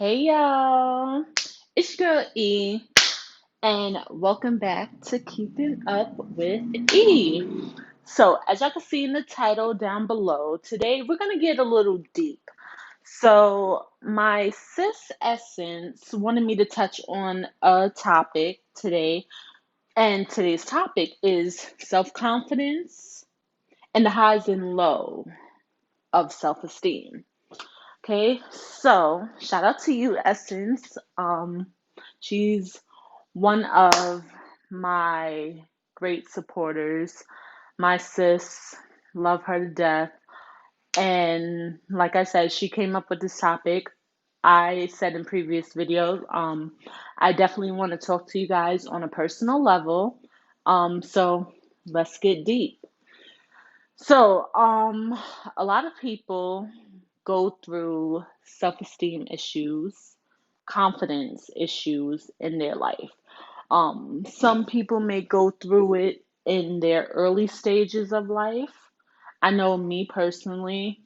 Hey y'all, it's your girl E, and welcome back to Keeping Up with E. So, as y'all can see in the title down below, today we're gonna get a little deep. So, my sis Essence wanted me to touch on a topic today, and today's topic is self confidence and the highs and low of self esteem. Okay, so shout out to you, Essence. She's one of my great supporters. My sis, love her to death. And like I said, she came up with this topic. I said in previous videos, I definitely want to talk to you guys on a personal level. So let's get deep. So, a lot of people go through self-esteem issues, confidence issues in their life. Some people may go through it in their early stages of life. I know me personally,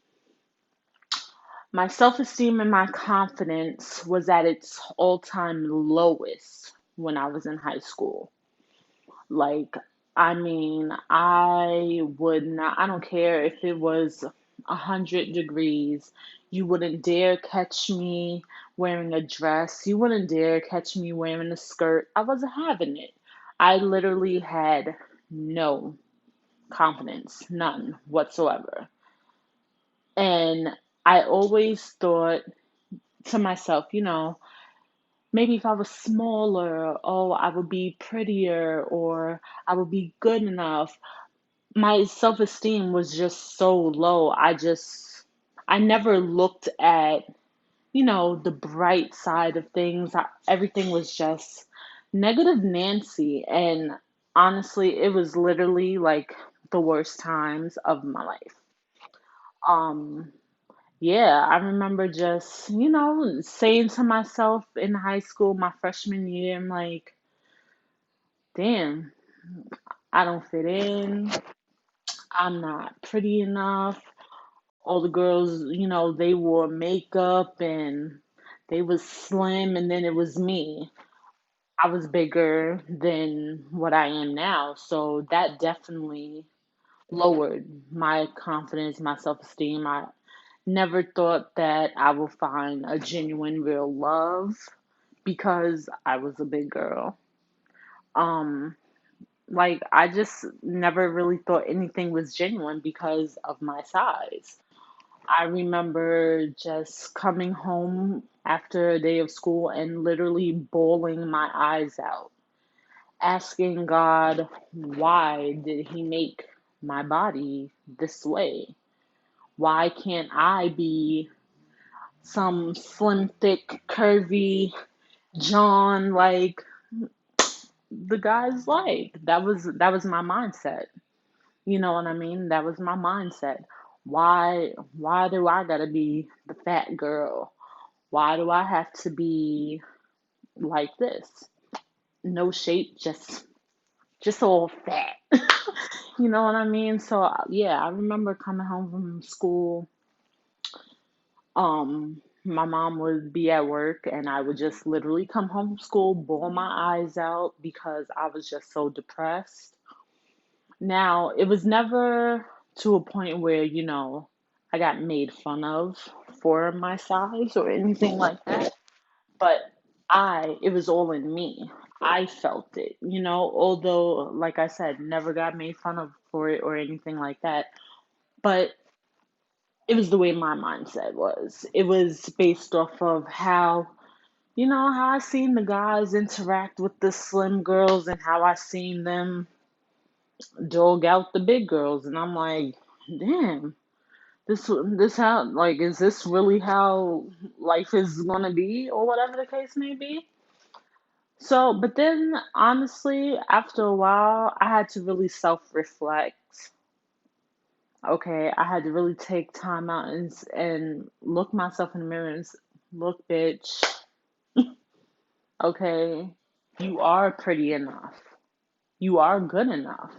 my self-esteem and my confidence was at its all-time lowest when I was in high school. Like, I mean, I would not, I don't care if it was 100 degrees. You wouldn't dare catch me wearing a dress. You wouldn't dare catch me wearing a skirt. I wasn't having it. I literally had no confidence, none whatsoever. And I always thought to myself, maybe if I was smaller, oh, I would be prettier or I would be good enough. My self-esteem was just so low. I never looked at, the bright side of things. Everything was just negative Nancy. And honestly, it was literally like the worst times of my life. Um, yeah, I remember just, saying to myself in high school, my freshman year, I'm like, damn, I don't fit in. I'm not pretty enough. All the girls, they wore makeup and they was slim, and then it was me. I was bigger than what I am now, so that definitely lowered my confidence, my self-esteem. I never thought that I would find a genuine, real love because I was a big girl. Um, like I just never really thought anything was genuine because of my size. I remember just coming home after a day of school and literally bawling my eyes out, asking God, why did He make my body this way? Why can't I be some slim, thick, curvy John like the guys like? That was my mindset. You know what I mean? That was my mindset. Why do I gotta be the fat girl? Why do I have to be like this? No shape, just all fat. You know what I mean? So yeah, I remember coming home from school. My mom would be at work, and I would just literally come home from school, bawl my eyes out because I was just so depressed. Now, it was never to a point where, I got made fun of for my size or anything like that. But it was all in me. I felt it, although, like I said, never got made fun of for it or anything like that. But it was the way my mindset was. It was based off of how I seen the guys interact with the slim girls and how I seen them dog out the big girls. And I'm like, damn, this how, like, is this really how life is gonna be or whatever the case may be? So, but then honestly, after a while, I had to really self-reflect. Okay, I had to really take time out and look myself in the mirror and look, bitch, okay, you are pretty enough. You are good enough.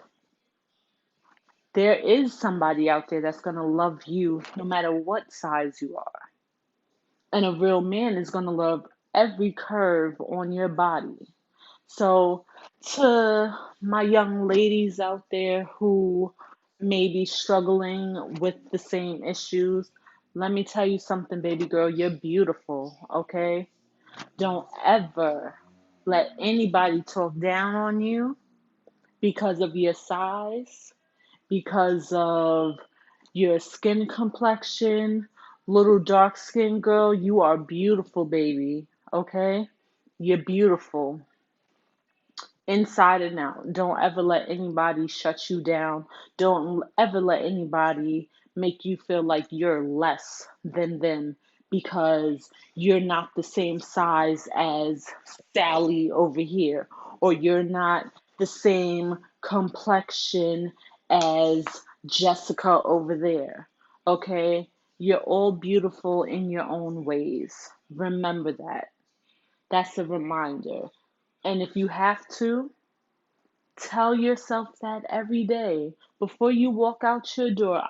There is somebody out there that's gonna love you no matter what size you are. And a real man is going to love every curve on your body. So, to my young ladies out there who may be struggling with the same issues, let me tell you something, baby girl. You're beautiful, okay? Don't ever let anybody talk down on you because of your size, because of your skin complexion. Little dark skinned girl, you are beautiful, baby, okay? You're beautiful inside and out. Don't ever let anybody shut you down. Don't ever let anybody make you feel like you're less than them because you're not the same size as Sally over here, or you're not the same complexion as Jessica over there. Okay? You're all beautiful in your own ways. Remember that. That's a reminder. And if you have to, tell yourself that every day. Before you walk out your door,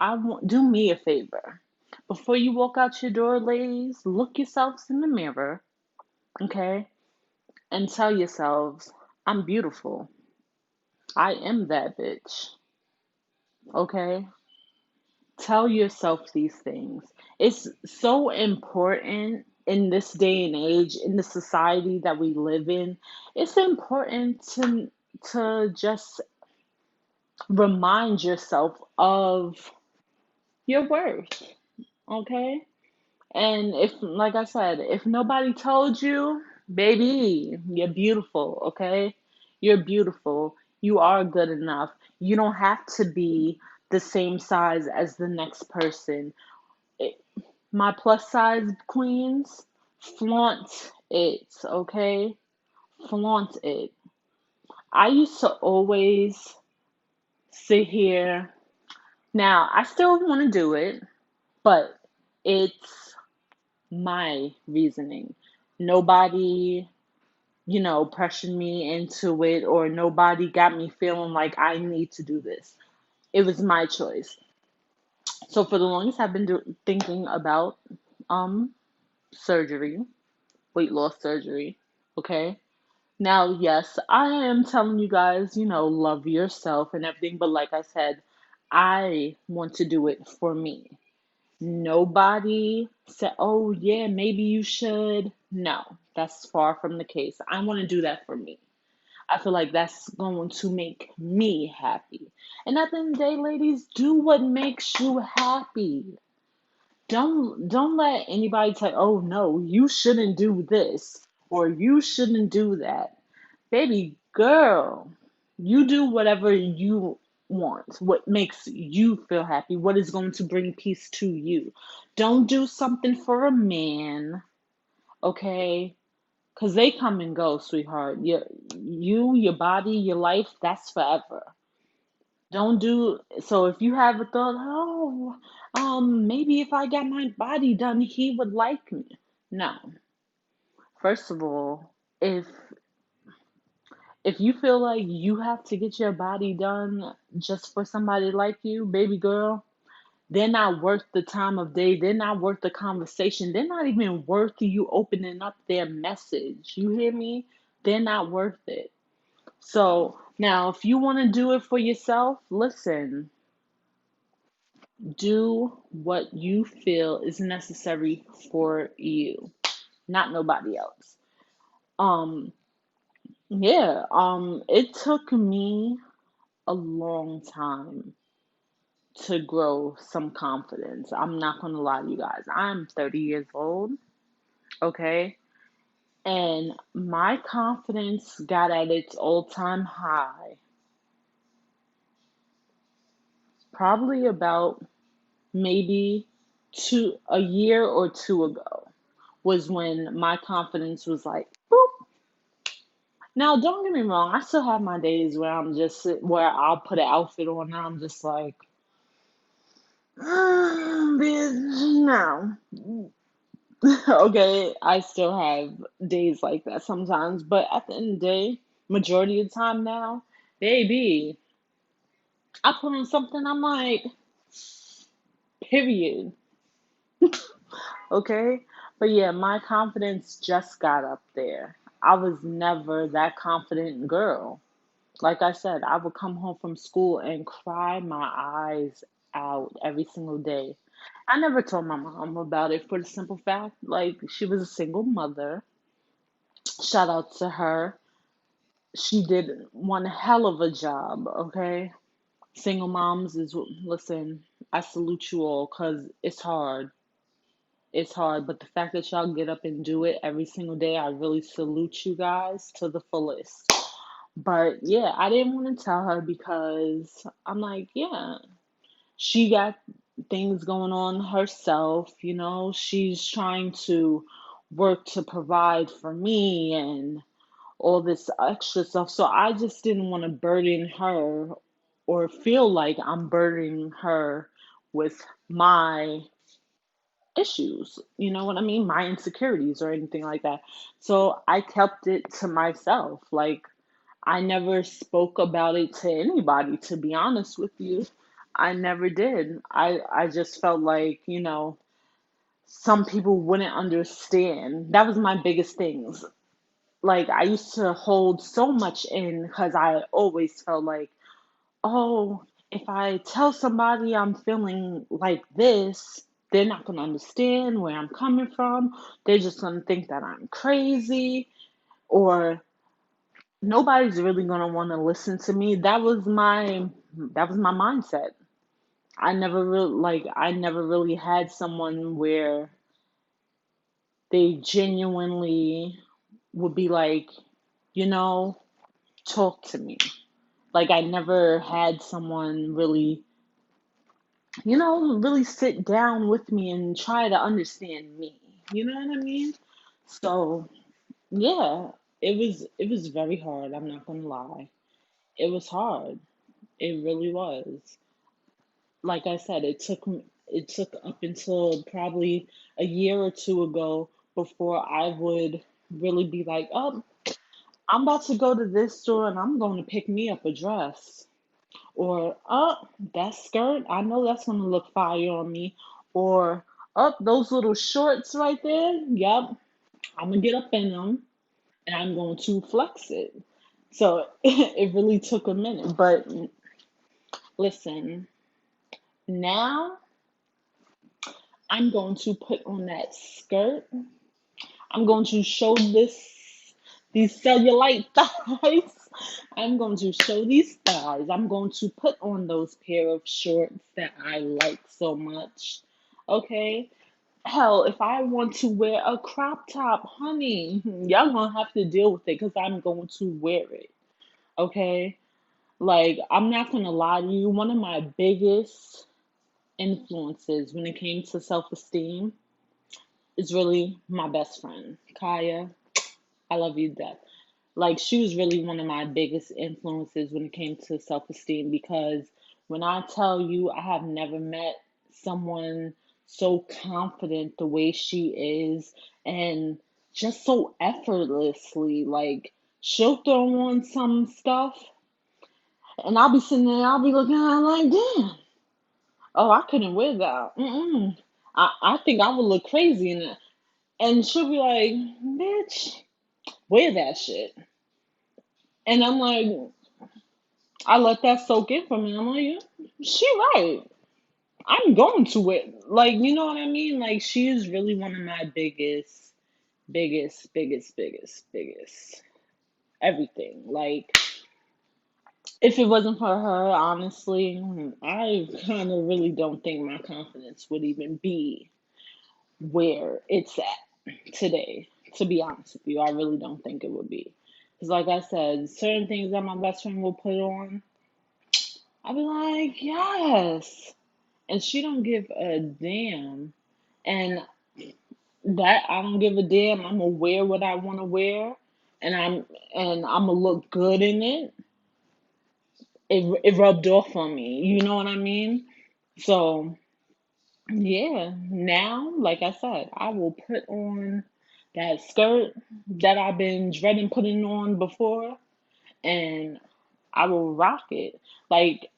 do me a favor. Before you walk out your door, ladies, look yourselves in the mirror, okay? And tell yourselves, I'm beautiful. I am that bitch, okay? Tell yourself these things. It's so important in this day and age, in the society that we live in. It's important to just remind yourself of your worth, okay? And if, like I said, if nobody told you, baby, you're beautiful, okay? You're beautiful. You are good enough. You don't have to be the same size as the next person. It, my plus size queens, flaunt it, okay? Flaunt it. I used to always sit here. Now, I still want to do it, but it's my reasoning. Nobody, pressured me into it, or nobody got me feeling like I need to do this. It was my choice. So for the longest, I've been thinking about um surgery, weight loss surgery. Okay. Now, yes, I am telling you guys, love yourself and everything, but like I said, I want to do it for me. Nobody said, oh, yeah, maybe you should. No, that's far from the case. I want to do that for me. I feel like that's going to make me happy. And at the end of the day, ladies, do what makes you happy. Don't let anybody tell, oh no, you shouldn't do this or you shouldn't do that. Baby girl, you do whatever you want, what makes you feel happy, what is going to bring peace to you. Don't do something for a man, okay? Because they come and go, sweetheart. Your body, your life, that's forever. Don't do so. If you have a thought, oh, maybe if I got my body done, he would like me. No. First of all, if you feel like you have to get your body done just for somebody like you, baby girl, they're not worth the time of day. They're not worth the conversation. They're not even worth you opening up their message. You hear me? They're not worth it. So now, if you want to do it for yourself, listen, do what you feel is necessary for you, not nobody else. Um, yeah, it took me a long time to grow some confidence. I'm not gonna lie to you guys. I'm 30 years old, okay? And my confidence got at its all-time high probably about maybe a year or two ago was when my confidence was like, boop. Now, don't get me wrong. I still have my days where where I'll put an outfit on and I'm just like, bitch, no. Okay, I still have days like that sometimes, but at the end of the day, majority of the time now, baby, I put on something, I'm like, period. Okay? But yeah, my confidence just got up there. I was never that confident girl. Like I said, I would come home from school and cry my eyes out every single day. I never told my mom about it for the simple fact, like, she was a single mother. Shout out to her. She did one hell of a job, okay? Single moms is, listen, I salute you all because it's hard. It's hard, but the fact that y'all get up and do it every single day, I really salute you guys to the fullest. But yeah, I didn't want to tell her because I'm like, yeah, she got things going on herself, she's trying to work to provide for me and all this extra stuff. So I just didn't want to burden her or feel like I'm burdening her with my issues, you know what I mean? My insecurities or anything like that. So I kept it to myself. Like, I never spoke about it to anybody, to be honest with you. I never did. I just felt like, some people wouldn't understand. That was my biggest things. Like, I used to hold so much in because I always felt like, oh, if I tell somebody I'm feeling like this, they're not going to understand where I'm coming from. They're just going to think that I'm crazy, or nobody's really going to want to listen to me. That was my mindset. I never really had someone where they genuinely would be like, you know, talk to me. Like, I never had someone really sit down with me and try to understand me. You know what I mean? So, yeah, it was very hard, I'm not gonna lie. It was hard. It really was. Like I said, it took up until probably a year or two ago before I would really be like, "Oh, I'm about to go to this store and I'm going to pick me up a dress." Or, that skirt, I know that's gonna look fire on me. Or, those little shorts right there, yep, I'm gonna get up in them and I'm going to flex it. So it really took a minute. But listen, now I'm going to put on that skirt. I'm going to show these cellulite thighs. I'm going to show these thighs. I'm going to put on those pair of shorts that I like so much. Okay? Hell, if I want to wear a crop top, honey, y'all gonna have to deal with it because I'm going to wear it. Okay? Like, I'm not gonna lie to you. One of my biggest influences when it came to self esteem is really my best friend, Kaya. I love you to death. Like, she was really one of my biggest influences when it came to self esteem because when I tell you I have never met someone so confident the way she is and just so effortlessly, like, she'll throw on some stuff and I'll be sitting there, I'll be looking at her like, damn, oh, I couldn't wear that. Mm-mm. I think I would look crazy in it. And she'll be like, bitch, wear that shit. And I'm like, I let that soak in for me. I'm like, yeah, she right. I'm going to it. Like, you know what I mean? Like, she is really one of my biggest everything. Like, if it wasn't for her, honestly, I kind of really don't think my confidence would even be where it's at today. To be honest with you, I really don't think it would be. Because, like I said, certain things that my best friend will put on, I'd be like, yes. And she don't give a damn. And that I don't give a damn. I'm gonna wear what I want to wear, and I'm gonna look good in it. It rubbed off on me. You know what I mean? So yeah, now, like I said, I will put on that skirt that I've been dreading putting on before, and I will rock it. Like,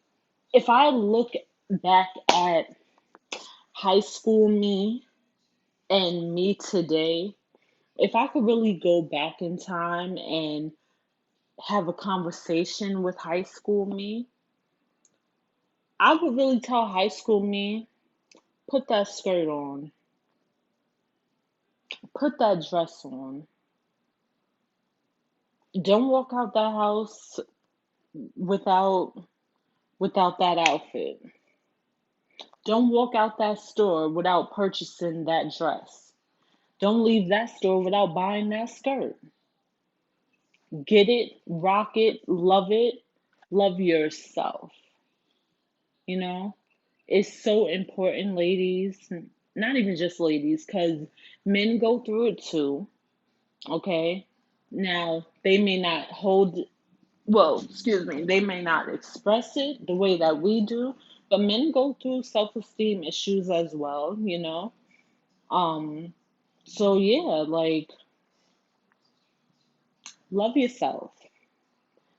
if I look back at high school me And me today, if I could really go back in time and have a conversation with high school me, I would really tell high school me, put that skirt on, put that dress on. Don't walk out that house without that outfit. Don't walk out that store without purchasing that dress. Don't leave that store without buying that skirt. Get it, rock it, love yourself. You know, it's so important, ladies, not even just ladies, because men go through it too, okay? Now, they may not excuse me, they may not express it the way that we do, but men go through self-esteem issues as well, you know? Um, so yeah, like, love yourself.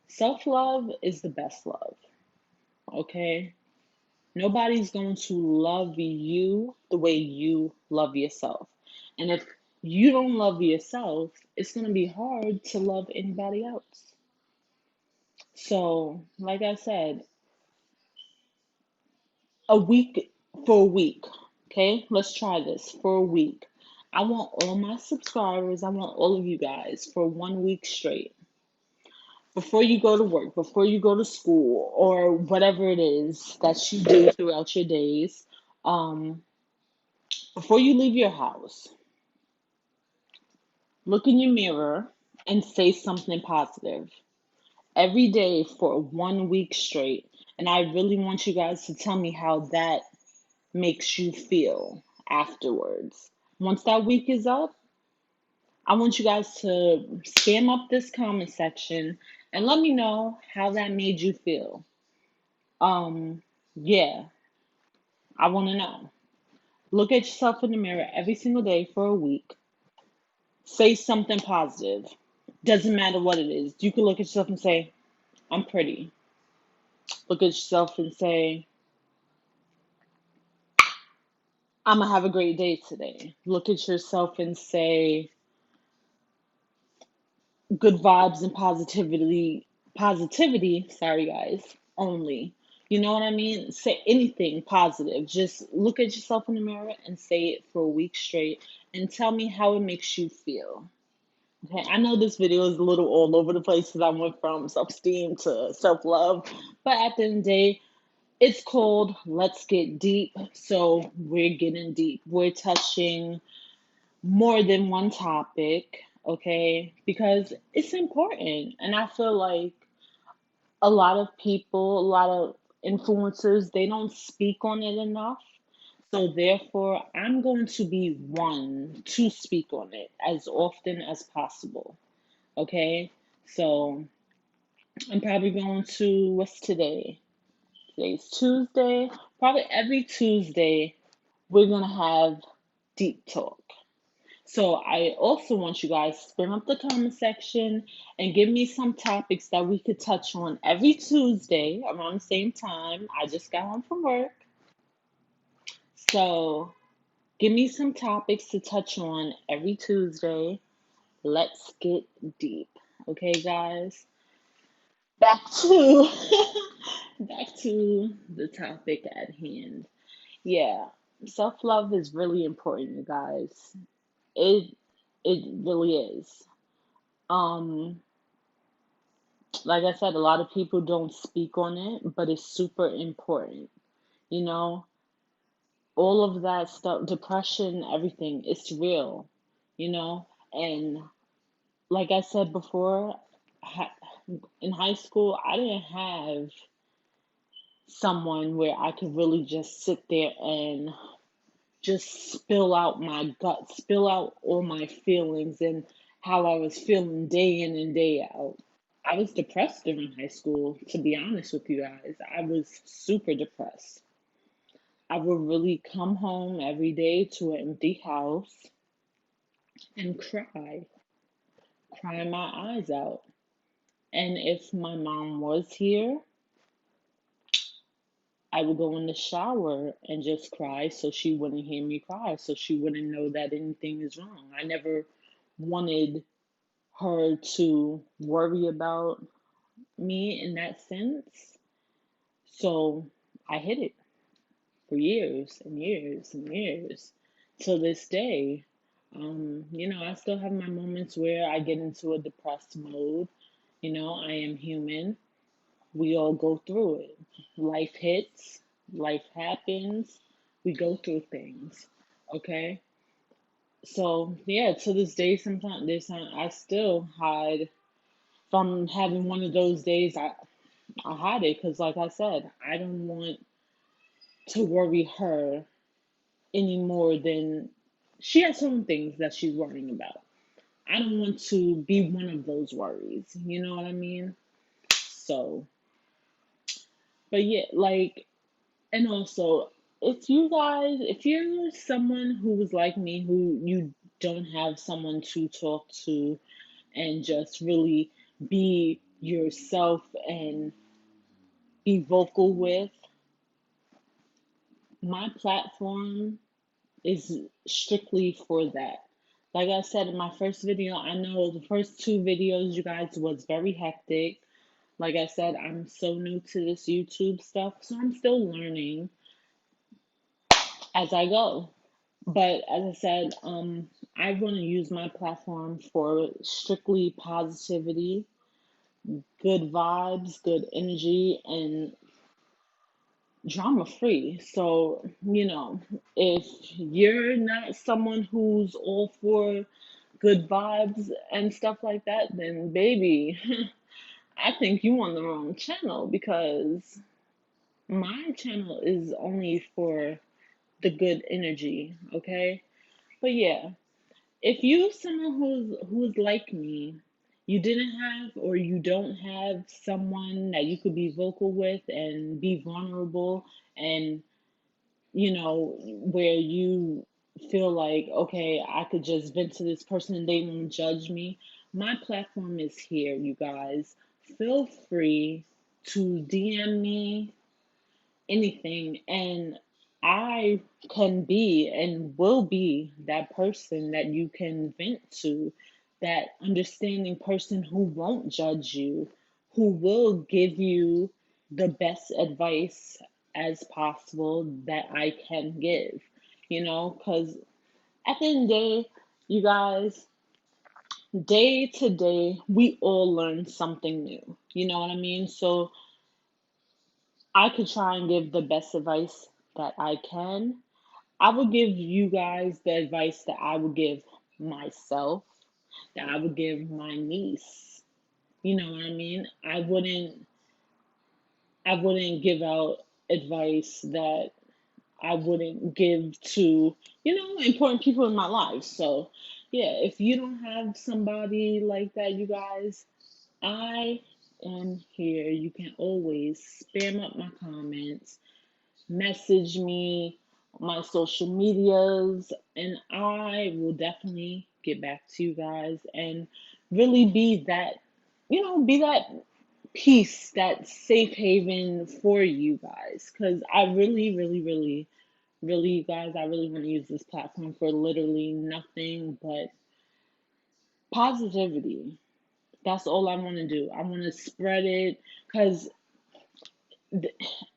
Self-love is the best love, okay? Nobody's going to love you the way you love yourself. And if you don't love yourself, it's going to be hard to love anybody else. So, like I said, a week for a week, okay? Let's try this for a week. I want all my subscribers, I want all of you guys for 1 week straight. Before you go to work, before you go to school, or whatever it is that you do throughout your days, um, before you leave your house, look in your mirror and say something positive every day for 1 week straight. And I really want you guys to tell me how that makes you feel afterwards. Once that week is up, I want you guys to spam up this comment section and let me know how that made you feel. Yeah, I want to know. Look at yourself in the mirror every single day for a week. Say something positive. Doesn't matter what it is. You can look at yourself and say, I'm pretty. Look at yourself and say, I'm going to have a great day today. Look at yourself and say, good vibes and positivity, sorry guys, only. You know what I mean? Say anything positive. Just look at yourself in the mirror and say it for a week straight and tell me how it makes you feel. Okay, I know this video is a little all over the place because I went from self-esteem to self-love, but at the end of the day, it's called Let's Get Deep. So we're getting deep. We're touching more than one topic, okay? Because it's important. And I feel like a lot of people, a lot of influencers, they don't speak on it enough. So therefore, I'm going to be one to speak on it as often as possible. Okay? So I'm probably going to, what's today? Today's Tuesday. Probably every Tuesday, we're going to have deep talk. So I also want you guys to spam up the comment section and give me some topics that we could touch on every Tuesday around the same time. I just got home from work. So give me some topics to touch on every Tuesday. Let's get deep. Okay, guys? Back to back to the topic at hand. Yeah, self-love is really important, you guys. It it really is. Um, like I said, a lot of people don't speak on it, but it's super important. You know, all of that stuff, depression, everything, it's real, you know? And like I said before, hi- in high school, I didn't have someone where I could really just sit there and just spill out my gut, spill out all my feelings and how I was feeling day in and day out. I was depressed during high school, to be honest with you guys. I was super depressed. I would really come home every day to an empty house and cry my eyes out. And if my mom was here, I would go in the shower and just cry so she wouldn't hear me cry, so she wouldn't know that anything is wrong. I never wanted her to worry about me in that sense. So I hid it for years and years and years. To this day, I still have my moments where I get into a depressed mode. I am human. We all go through it. Life hits, life happens, we go through things. Okay? So, yeah, to this day, sometimes I still hide. If I'm having one of those days, I hide it because, like I said, I don't want to worry her any more than she has some things that she's worrying about. I don't want to be one of those worries. You know what I mean? So, but yeah, like, and also, if you're someone who was like me, who you don't have someone to talk to and just really be yourself and be vocal with, my platform is strictly for that. Like I said in my first video, I know the first two videos, you guys, was very hectic. Like I said, I'm so new to this YouTube stuff, so I'm still learning as I go. But as I said, I want to use my platform for strictly positivity, good vibes, good energy, and drama free. So, if you're not someone who's all for good vibes and stuff like that, then baby, I think you on the wrong channel because my channel is only for the good energy, okay? But yeah, if you someone who's like me, you didn't have or you don't have someone that you could be vocal with and be vulnerable and where you feel like, okay, I could just vent to this person and they won't judge me. My platform is here, you guys. Feel free to DM me anything, and I can be and will be that person that you can vent to, that understanding person who won't judge you, who will give you the best advice as possible that I can give, because at the end of the day, you guys, day to day, we all learn something new. You know what I mean? So I could try and give the best advice that I can. I would give you guys the advice that I would give myself, that I would give my niece. You know what I mean? I wouldn't give out advice that I wouldn't give to, important people in my life. So, yeah, if you don't have somebody like that, you guys, I am here. You can always spam up my comments, message me on my social medias, and I will definitely get back to you guys and really be that peace, that safe haven for you guys. Because I really, really, really, really, you guys, I really want to use this platform for literally nothing but positivity. That's all I want to do. I want to spread it because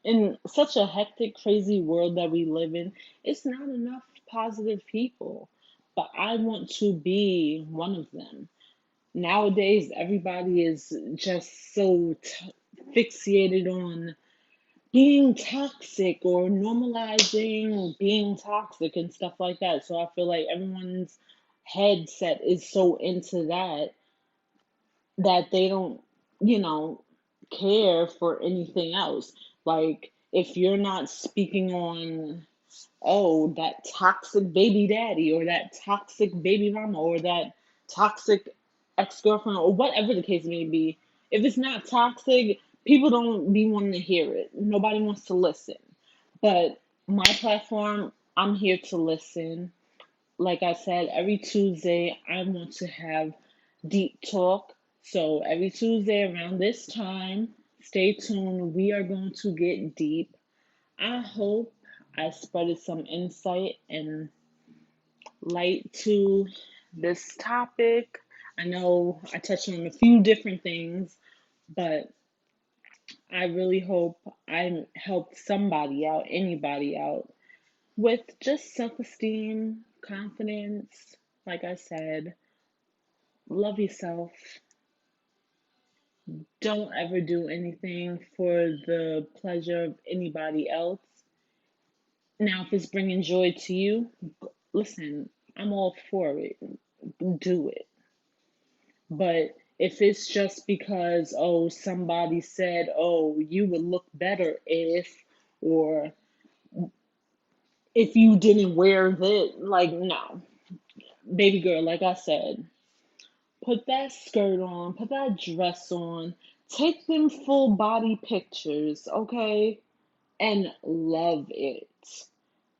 in such a hectic, crazy world that we live in, it's not enough positive people. But I want to be one of them. Nowadays, everybody is just so fixated on being toxic or normalizing being toxic and stuff like that. So I feel like everyone's headset is so into that they don't, you know, care for anything else. Like, if you're not speaking on, oh, that toxic baby daddy or that toxic baby mama or that toxic ex girlfriend or whatever the case may be, if it's not toxic, people don't be wanting to hear it. Nobody wants to listen. But my platform, I'm here to listen. Like I said, every Tuesday I want to have deep talk. So every Tuesday around this time, stay tuned. We are going to get deep. I hope I spreaded some insight and light to this topic. I know I touched on a few different things, but I really hope I helped somebody out, anybody out, with just self esteem, confidence. Like I said, love yourself. Don't ever do anything for the pleasure of anybody else. Now, if it's bringing joy to you, listen, I'm all for it. Do it. But if it's just because, oh, somebody said, oh, you would look better if, or if you didn't wear this, like, no. Baby girl, like I said, put that skirt on, put that dress on, take them full body pictures, okay? And love it.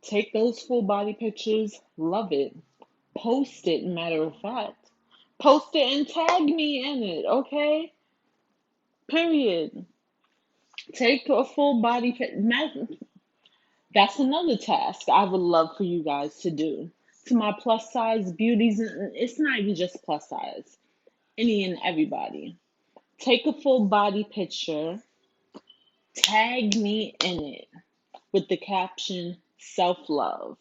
Take those full body pictures, love it. Post it, matter of fact. Post it and tag me in it, okay? Period. Take a full body picture. That's another task I would love for you guys to do. To my plus size beauties, it's not even just plus size, any and everybody. Take a full body picture, tag me in it with the caption self love.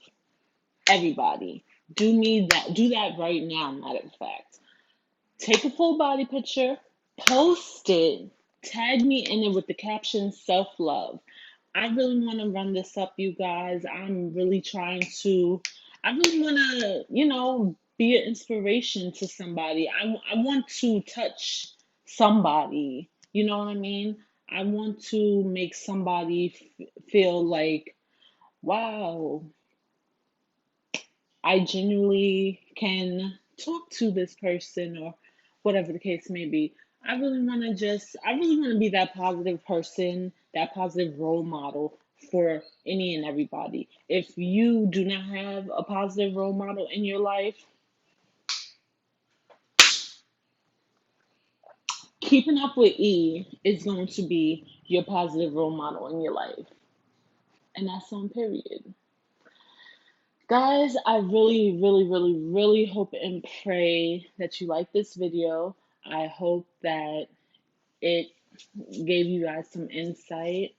Everybody, do that right now, matter of fact. Take a full body picture, post it, tag me in it with the caption self love. I really want to run this up, you guys. I really want to, be an inspiration to somebody. I want to touch somebody. You know what I mean? I want to make somebody feel like, wow, I genuinely can talk to this person or whatever the case may be. I really want to be that positive person, that positive role model for any and everybody. If you do not have a positive role model in your life, keeping up with E is going to be your positive role model in your life. And that's on period. Guys, I really, really, really, really hope and pray that you like this video. I hope that it gave you guys some insight.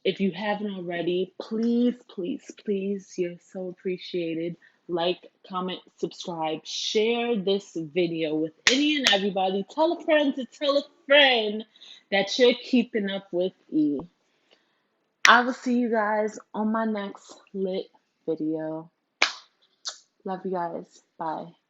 If you haven't already, please, please, please, you're so appreciated. Like, comment, subscribe, share this video with any and everybody. Tell a friend to tell a friend that you're keeping up with E. I will see you guys on my next lit video. Love you guys. Bye.